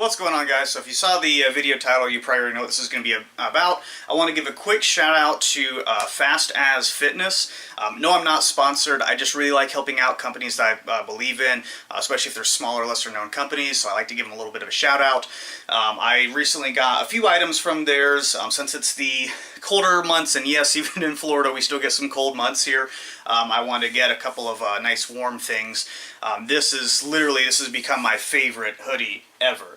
What's going on, guys? So if you saw the video title, you probably already know what this is going to be about. I want to give a quick shout out to Fast As Fitness. No, I'm not sponsored. I just really like helping out companies that I believe in, especially if they're smaller, lesser known companies, so I like to give them a little bit of a shout out. I recently got a few items from theirs since it's the colder months, and yes, even in Florida we still get some cold months here. I wanted to get a couple of nice warm things. This has become my favorite hoodie ever.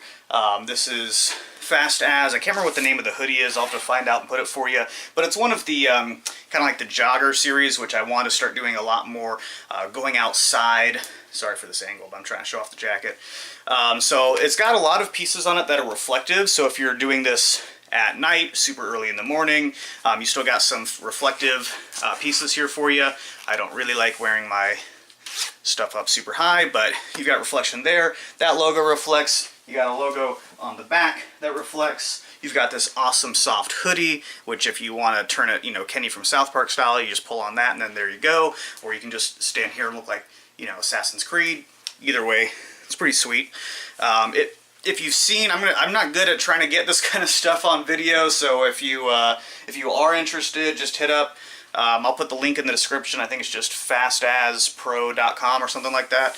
This is Fast As. I can't remember what the name of the hoodie is. I'll have to find out and put it for you. But it's one of the kind of like the jogger series, which I want to start doing a lot more, going outside. Sorry for this angle, but I'm trying to show off the jacket. So it's got a lot of pieces on it that are reflective. So if you're doing this at night, super early in the morning, you still got some reflective pieces here for you. I don't really like wearing my stuff up super high, but you've got reflection there. That logo reflects. You got a logo on the back that reflects. You've got this awesome soft hoodie, which if you want to turn it, Kenny from South Park style, you just pull on that and then there you go. Or you can just stand here and look like, Assassin's Creed. Either way, it's pretty sweet. If you've seen, I'm not good at trying to get this kind of stuff on video, so if you are interested, just hit up. I'll put the link in the description. I think it's just fastaspro.com or something like that.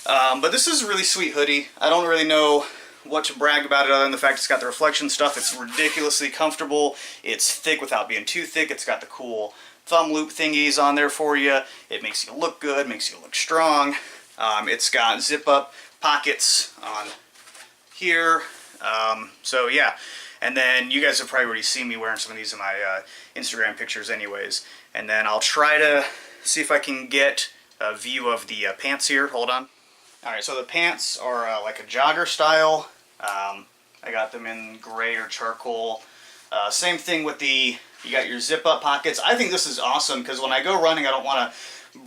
But this is a really sweet hoodie. I don't really know what to brag about it other than the fact it's got the reflection stuff. It's ridiculously comfortable. It's thick without being too thick. It's got the cool thumb loop thingies on there for you. It makes you look good, makes you look strong. It's got zip up pockets on here. So yeah. And then you guys have probably already seen me wearing some of these in my Instagram pictures anyways. And then I'll try to see if I can get a view of the pants here. Hold on. Alright, so the pants are like a jogger style. I got them in gray or charcoal. Same thing with you got your zip up pockets. I think this is awesome because when I go running I don't want to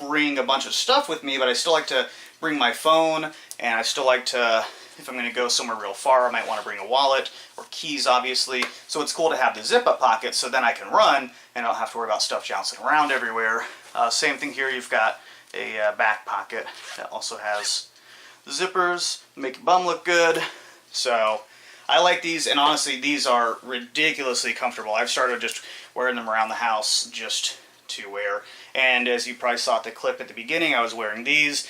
bring a bunch of stuff with me, but I still like to bring my phone, and I still like to, if I'm going to go somewhere real far, I might want to bring a wallet or keys, obviously. So it's cool to have the zip-up pocket so then I can run and I don't have to worry about stuff jouncing around everywhere. Same thing here, you've got a back pocket that also has zippers, make your bum look good. So I like these, and honestly, these are ridiculously comfortable. I've started just wearing them around the house just to wear. And as you probably saw at the clip at the beginning, I was wearing these,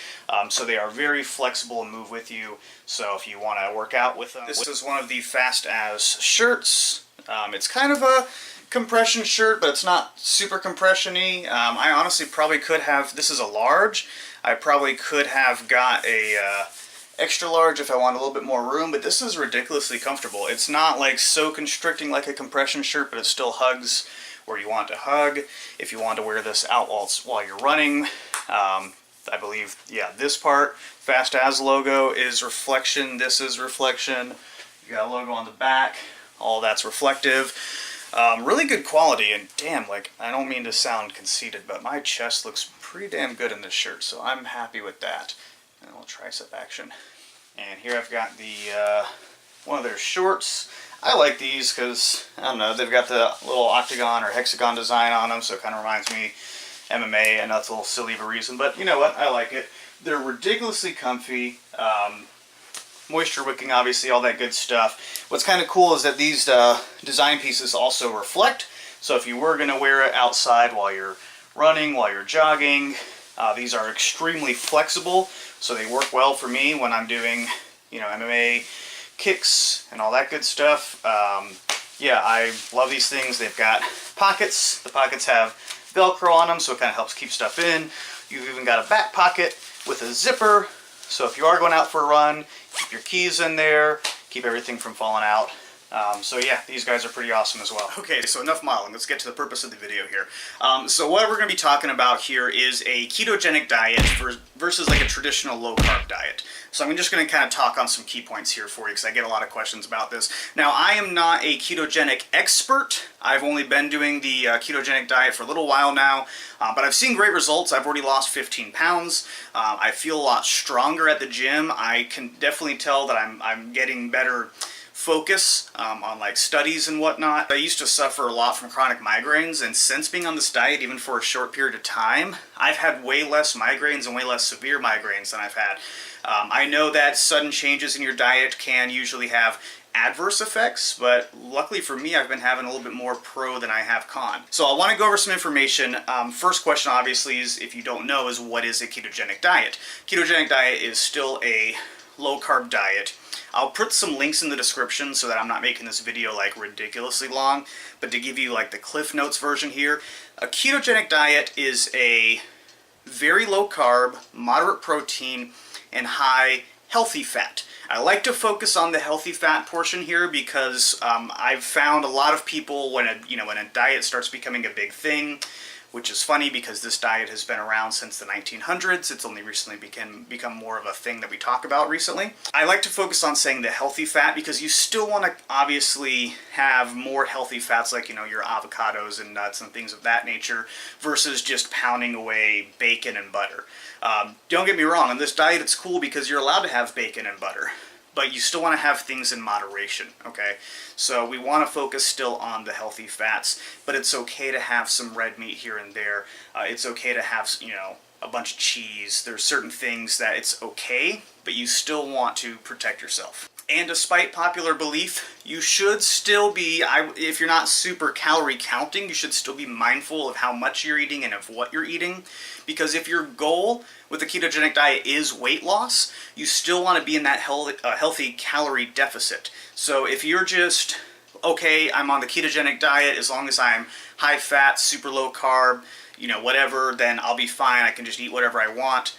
so they are very flexible and move with you. So if you want to work out with them, this is one of the Fast As shirts. It's kind of a compression shirt, but it's not super compression-y. I honestly probably could have, this is a large, I probably could have got a extra large if I want a little bit more room, but this is ridiculously comfortable. It's not like so constricting like a compression shirt, but it still hugs where you want to hug. If you want to wear this out while you're running, I believe, yeah, this part, Fast As logo is reflection, this is reflection. You got a logo on the back, all that's reflective. Really good quality, and damn, like, I don't mean to sound conceited, but my chest looks pretty damn good in this shirt, so I'm happy with that. And a little tricep action. And here I've got the one of their shorts. I like these because, I don't know, they've got the little octagon or hexagon design on them, so it kind of reminds me MMA, and that's a little silly of a reason, but you know what, I like it. They're ridiculously comfy, moisture wicking, obviously, all that good stuff. What's kind of cool is that these design pieces also reflect, so if you were going to wear it outside while you're running, while you're jogging, these are extremely flexible, so they work well for me when I'm doing, MMA kicks and all that good stuff. Yeah, I love these things. They've got pockets. The pockets have Velcro on them, so it kind of helps keep stuff in. You've even got a back pocket with a zipper, so if you are going out for a run, keep your keys in there, keep everything from falling out. So yeah, these guys are pretty awesome as well. Okay, so enough modeling. Let's get to the purpose of the video here. So what we're going to be talking about here is a ketogenic diet versus like a traditional low carb diet. So I'm just going to kind of talk on some key points here for you because I get a lot of questions about this. Now, I am not a ketogenic expert. I've only been doing the ketogenic diet for a little while now, but I've seen great results. I've already lost 15 pounds. I feel a lot stronger at the gym. I can definitely tell that I'm getting better focus on like studies and whatnot. I used to suffer a lot from chronic migraines, and since being on this diet, even for a short period of time, I've had way less migraines and way less severe migraines than I've had I know that sudden changes in your diet can usually have adverse effects, but luckily for me, I've been having a little bit more pro than I have con. So I want to go over some information. First question, obviously, is if you don't know, is what is a ketogenic diet? Ketogenic diet is still a low-carb diet. I'll put some links in the description so that I'm not making this video like ridiculously long, but to give you like the Cliff Notes version here, a ketogenic diet is a very low-carb, moderate protein, and high healthy fat. I like to focus on the healthy fat portion here because I've found a lot of people when a diet starts becoming a big thing, which is funny because this diet has been around since the 1900s. It's only recently become more of a thing that we talk about recently. I like to focus on saying the healthy fat because you still want to obviously have more healthy fats like, your avocados and nuts and things of that nature versus just pounding away bacon and butter. Don't get me wrong, on this diet it's cool because you're allowed to have bacon and butter, but you still want to have things in moderation, okay? So we want to focus still on the healthy fats, but it's okay to have some red meat here and there. It's okay to have, a bunch of cheese. There's certain things that it's okay, but you still want to protect yourself. And despite popular belief, you should still be, if you're not super calorie counting, you should still be mindful of how much you're eating and of what you're eating. Because if your goal with the ketogenic diet is weight loss, you still want to be in that healthy calorie deficit. So if you're just, okay, I'm on the ketogenic diet, as long as I'm high fat, super low carb, whatever, then I'll be fine. I can just eat whatever I want.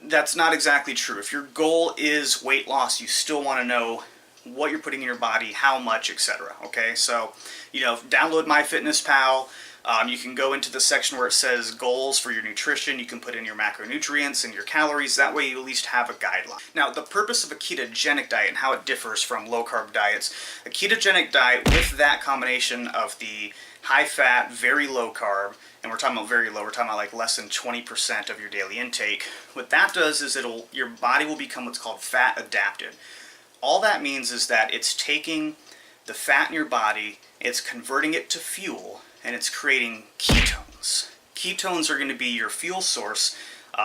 That's not exactly true. If your goal is weight loss, you still want to know what you're putting in your body, how much, etc. Okay, so download MyFitnessPal. You can go into the section where it says goals for your nutrition. You can put in your macronutrients and your calories. That way you at least have a guideline. Now, the purpose of a ketogenic diet and how it differs from low-carb diets, a ketogenic diet with that combination of the high-fat, very low-carb, and we're talking about very low, we're talking about like less than 20% of your daily intake. What that does is your body will become what's called fat adapted. All that means is that it's taking the fat in your body, it's converting it to fuel, and it's creating ketones. Ketones are going to be your fuel source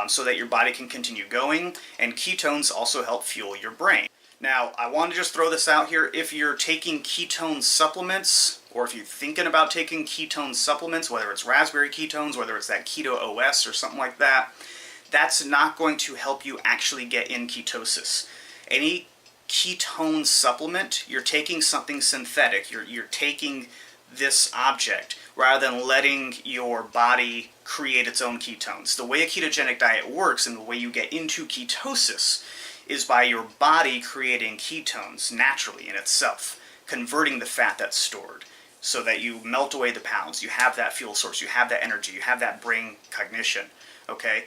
so that your body can continue going, and ketones also help fuel your brain. Now, I want to just throw this out here. If you're taking ketone supplements, or if you're thinking about taking ketone supplements, whether it's raspberry ketones, whether it's that Keto OS or something like that, that's not going to help you actually get in ketosis. Any ketone supplement, you're taking something synthetic. You're taking this object rather than letting your body create its own ketones. The way a ketogenic diet works and the way you get into ketosis is by your body creating ketones naturally in itself, converting the fat that's stored so that you melt away the pounds, you have that fuel source, you have that energy, you have that brain cognition, okay?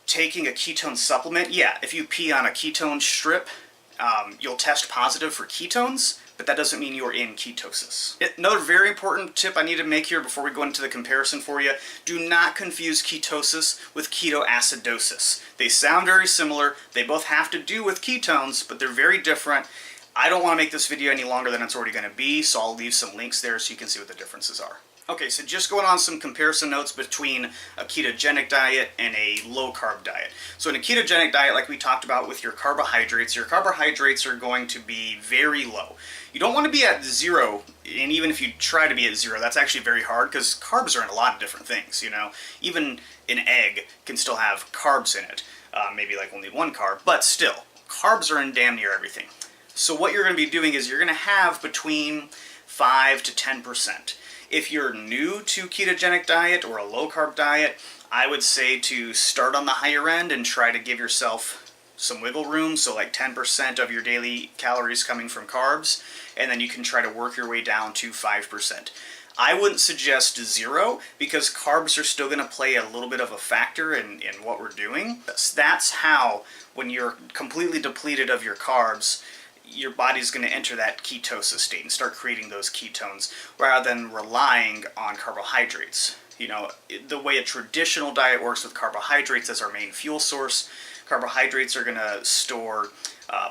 Taking a ketone supplement, yeah, if you pee on a ketone strip, you'll test positive for ketones, but that doesn't mean you're in ketosis. Another very important tip I need to make here before we go into the comparison for you, do not confuse ketosis with ketoacidosis. They sound very similar, they both have to do with ketones, but they're very different. I don't want to make this video any longer than it's already going to be, so I'll leave some links there so you can see what the differences are. Okay, so just going on some comparison notes between a ketogenic diet and a low-carb diet. So in a ketogenic diet, like we talked about with your carbohydrates are going to be very low. You don't want to be at zero, and even if you try to be at zero, that's actually very hard because carbs are in a lot of different things, Even an egg can still have carbs in it, maybe like only one carb, but still, carbs are in damn near everything. So what you're going to be doing is you're going to have between 5 to 10%. If you're new to ketogenic diet or a low-carb diet, I would say to start on the higher end and try to give yourself some wiggle room, so like 10% of your daily calories coming from carbs, and then you can try to work your way down to 5%. I wouldn't suggest zero because carbs are still going to play a little bit of a factor in what we're doing. That's how, when you're completely depleted of your carbs, your body's going to enter that ketosis state and start creating those ketones rather than relying on carbohydrates. The way a traditional diet works with carbohydrates as our main fuel source, carbohydrates are going to store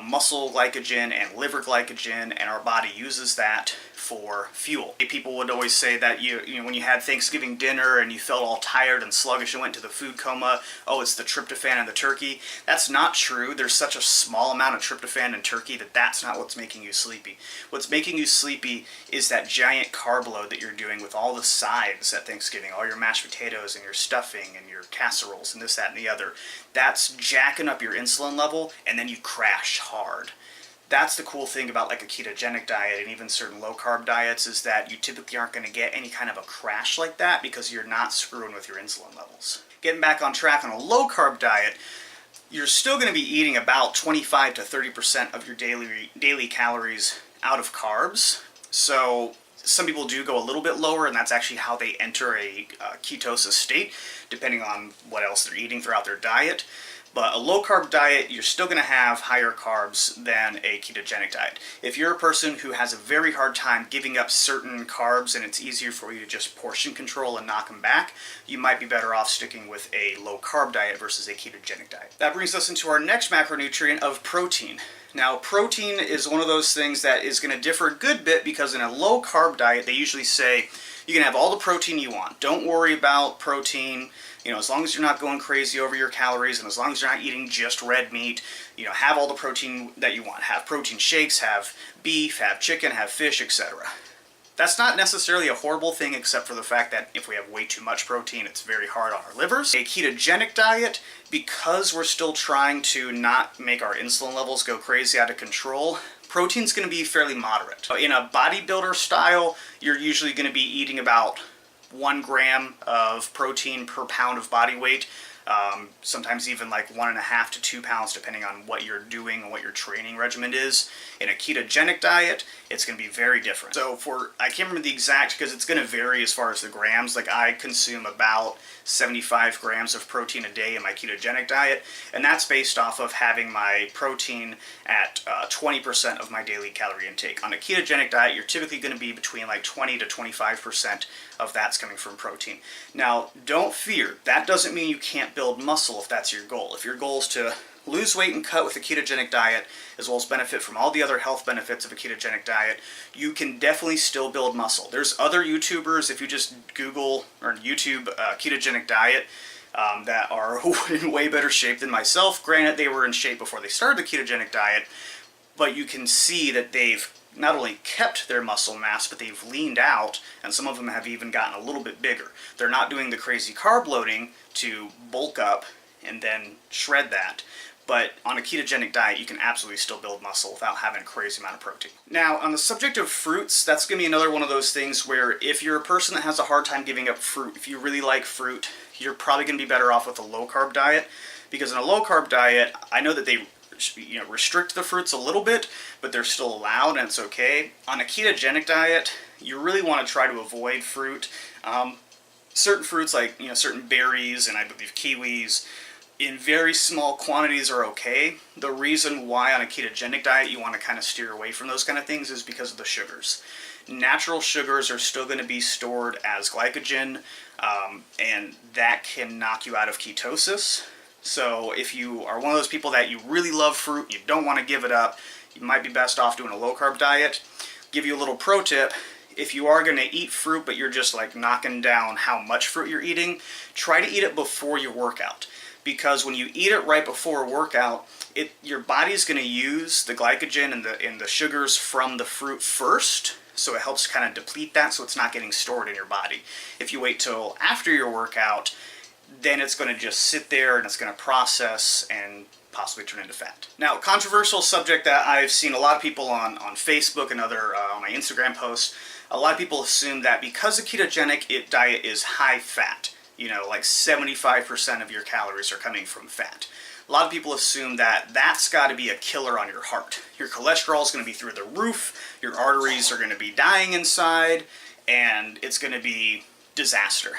muscle glycogen and liver glycogen, and our body uses that for fuel. People would always say that you know when you had Thanksgiving dinner and you felt all tired and sluggish and went into the food coma, oh, it's the tryptophan in the turkey. That's not true. There's such a small amount of tryptophan in turkey that that's not what's making you sleepy. What's making you sleepy is that giant carb load that you're doing with all the sides at Thanksgiving, all your mashed potatoes and your stuffing and your casseroles and this, that, and the other. That's jacking up your insulin level, and then you crash hard. That's the cool thing about like a ketogenic diet and even certain low carb diets, is that you typically aren't going to get any kind of a crash like that because you're not screwing with your insulin levels. Getting back on track on a low carb diet, you're still going to be eating about 25 to 30% of your daily calories out of carbs. So some people do go a little bit lower, and that's actually how they enter a ketosis state, depending on what else they're eating throughout their diet. But a low-carb diet, you're still going to have higher carbs than a ketogenic diet. If you're a person who has a very hard time giving up certain carbs and it's easier for you to just portion control and knock them back, you might be better off sticking with a low-carb diet versus a ketogenic diet. That brings us into our next macronutrient of protein. Now, protein is one of those things that is going to differ a good bit, because in a low-carb diet, they usually say you can have all the protein you want. Don't worry about protein. You know, as long as you're not going crazy over your calories and as long as you're not eating just red meat, you know, have all the protein that you want. Have protein shakes, have beef, have chicken, have fish, etc. That's not necessarily a horrible thing, except for the fact that if we have way too much protein, it's very hard on our livers. A ketogenic diet, because we're still trying to not make our insulin levels go crazy out of control, protein's going to be fairly moderate. In a bodybuilder style, you're usually going to be eating about 1 gram of protein per pound of body weight. Sometimes even like 1.5 to 2 pounds, depending on what you're doing and what your training regimen is. In a ketogenic diet, it's going to be very different. So I can't remember the exact, because it's going to vary as far as the grams. Like, I consume about 75 grams of protein a day in my ketogenic diet, and that's based off of having my protein at 20% of my daily calorie intake. On a ketogenic diet, you're typically going to be between like 20 to 25% of that's coming from protein. Now, don't fear. That doesn't mean you can't build muscle if that's your goal. If your goal is to lose weight and cut with a ketogenic diet, as well as benefit from all the other health benefits of a ketogenic diet, you can definitely still build muscle. There's other YouTubers, if you just Google or YouTube ketogenic diet, that are in way better shape than myself. Granted, they were in shape before they started the ketogenic diet, but you can see that they've not only kept their muscle mass, but they've leaned out, and some of them have even gotten a little bit bigger. They're not doing the crazy carb loading to bulk up and then shred that. But on a ketogenic diet, you can absolutely still build muscle without having a crazy amount of protein. Now, on the subject of fruits, that's going to be another one of those things where if you're a person that has a hard time giving up fruit, if you really like fruit, you're probably going to be better off with a low-carb diet. Because in a low-carb diet, I know that they restrict the fruits a little bit, but they're still allowed and it's okay. On a ketogenic diet, you really want to try to avoid fruit. Certain fruits like certain berries and I believe kiwis in very small quantities are okay. The reason why on a ketogenic diet you want to kind of steer away from those kind of things is because of the sugars. Natural sugars are still going to be stored as glycogen, and that can knock you out of ketosis. So if you are one of those people that you really love fruit, you don't want to give it up, you might be best off doing a low-carb diet. Give you a little pro tip. If you are going to eat fruit, but you're just like knocking down how much fruit you're eating, try to eat it before your workout. Because when you eat it right before a workout, your body's going to use the glycogen and the sugars from the fruit first, so it helps kind of deplete that so it's not getting stored in your body. If you wait till after your workout, then it's going to just sit there and it's going to process and possibly turn into fat. Now, controversial subject that I've seen a lot of people on Facebook and other on my Instagram posts, a lot of people assume that because a ketogenic diet is high fat, like 75% of your calories are coming from fat. A lot of people assume that that's got to be a killer on your heart. Your cholesterol is going to be through the roof, your arteries are going to be dying inside, and it's going to be disaster.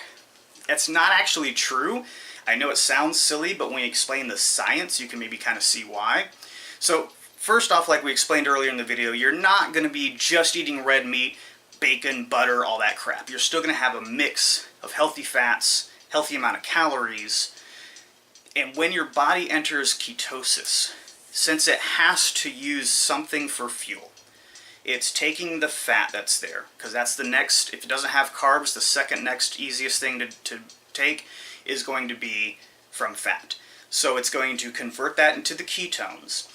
That's not actually true. I know it sounds silly, but when we explain the science, you can maybe kind of see why. So first off, like we explained earlier in the video, you're not going to be just eating red meat, bacon, butter, all that crap. You're still going to have a mix of healthy fats, healthy amount of calories, and when your body enters ketosis, since it has to use something for fuel, It's taking the fat that's there, because that's the next, if it doesn't have carbs, the second next easiest thing to take is going to be from fat. So it's going to convert that into the ketones.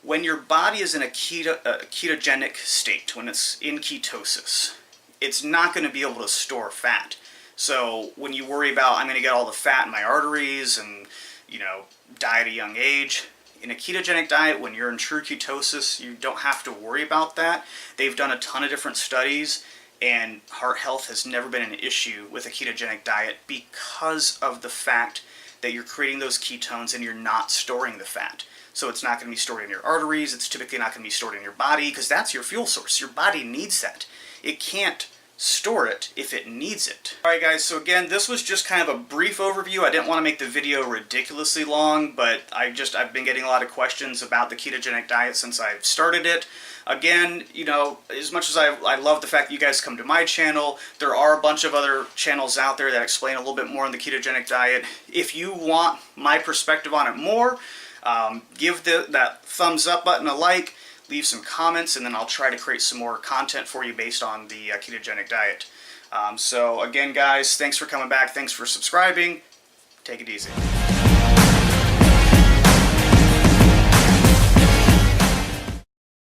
When your body is in a ketogenic state, when it's in ketosis, it's not going to be able to store fat. So when you worry about, I'm going to get all the fat in my arteries and, die at a young age, in a ketogenic diet, when you're in true ketosis, you don't have to worry about that. They've done a ton of different studies, and heart health has never been an issue with a ketogenic diet because of the fact that you're creating those ketones and you're not storing the fat. So it's not going to be stored in your arteries, it's typically not going to be stored in your body, because that's your fuel source. Your body needs that. It can't store it if it needs it. Alright guys, so again, this was just kind of a brief overview. I didn't want to make the video ridiculously long, but I've been getting a lot of questions about the ketogenic diet since I've started it. Again, as much as I love the fact that you guys come to my channel, there are a bunch of other channels out there that explain a little bit more on the ketogenic diet. If you want my perspective on it more, give that thumbs up button a like, leave some comments, and then I'll try to create some more content for you based on the ketogenic diet. So again guys, thanks for coming back, thanks for subscribing, take it easy.